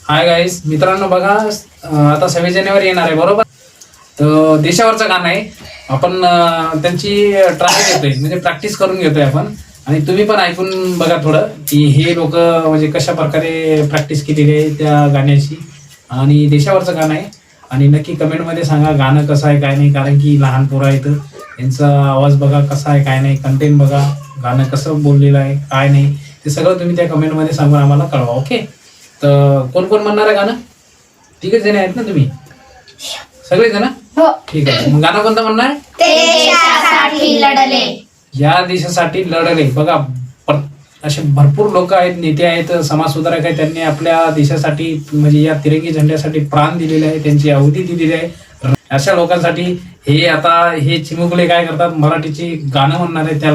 Hi guys, मित्रांनो बघा, आता 26 जानेवारी येणार आहे बरोबर. तर देशावरचं गाणं आहे. आपण त्यांची ट्राय घेतोय, म्हणजे प्रॅक्टिस करून घेतोय आपण. आणि तुम्ही पण ऐकून बघा थोडं की हे लोक म्हणजे कशा प्रकारे प्रॅक्टिस केलेली आहे त्या गाण्याची. आणि देशावरचं गाणं आहे. आणि नक्की कमेंटमध्ये सांगा गाणं कसं आहे काय नाही, कारण की लहान पोरं आहेत, यांचा आवाज बघा कसा आहे काय नाही, कंटेंट बघा, गाणं कसं बोललेलं आहे काय नाही, ते सगळं तुम्ही त्या कमेंटमध्ये सांगून आम्हाला कळवा. ओके. तर कोण कोण म्हणणार आहे गाणं? तिघच जण आहेत ना तुम्ही? सगळे जण? हो. ठीक आहे. मग गाणं कोणतं म्हणणार? देशासाठी लढले. या देशासाठी लढले. बघा, असे भरपूर लोक आहेत, नेते आहेत, समाजसुधारक आहेत, त्यांनी आपल्या देशासाठी म्हणजे या तिरंगी झेंड्यासाठी प्राण दिलेले आहे, त्यांची अवधी दिलेली आहे. अशा लोकांसाठी हे आता हे चिमुकले काय करतात, मराठीची गाणं म्हणणार आहे त्या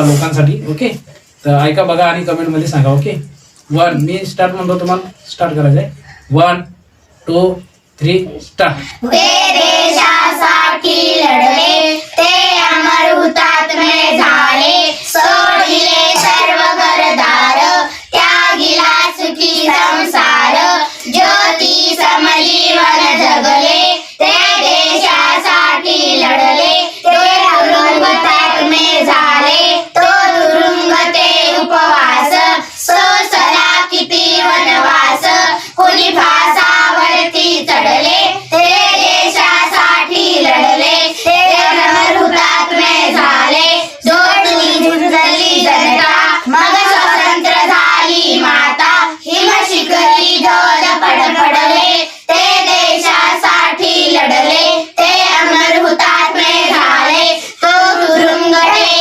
लोकांसाठी. ओके. तर ऐका बघा आणि कमेंटमध्ये सांगा. ओके. 1 मी स्टार्ट म्हणतो, तुम्हाला स्टार्ट करायचं आहे. 1 2 3 स्टार्ट. ते देशासाठी लढले, ते अमर हुतात्मे झाले, सोडिले सर्व घरदार, त्यागिला सुखी संसार, ज्योती समजीवन जगले, ते देशासाठी लढले, ते तुरुंग हुतात्मे झाले, तो तुरुंग ते उपवास, सोसला किती वनवास, कुणी फासावरती चढले, ते देशासाठी लढले, ते अमर हुतात्मे झाले, जोडली झुंजली जनता, मग स्वतंत्र झाली माता, हिम शिखरी ढोल फडफडले, ते देशासाठी लढले, ते अमर हुतात्मे झाले, तो तुरुंग ते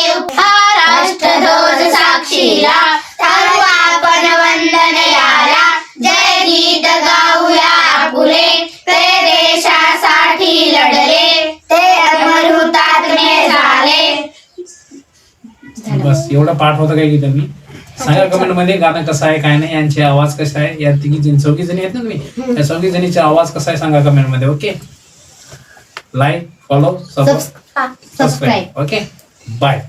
राष्ट्रध्वज साक्षीला, ठरवू आपण वंदन याला, जय गीत गाऊया आपुले, ते देशासाठी लढले, ते अमर हुतात्मे झाले. बस एवढा पाठ होता काय गीता? मी सांगा कमेंट मध्ये गाणं कसं आहे काय नाही, यांचे आवाज कसा आहे. या चौघी जणी आहेत ना तुम्ही, या चौघी जणीचा आवाज कसा आहे सांगा कमेंट मध्ये. Okay. Like, follow, subscribe. Okay. Bye.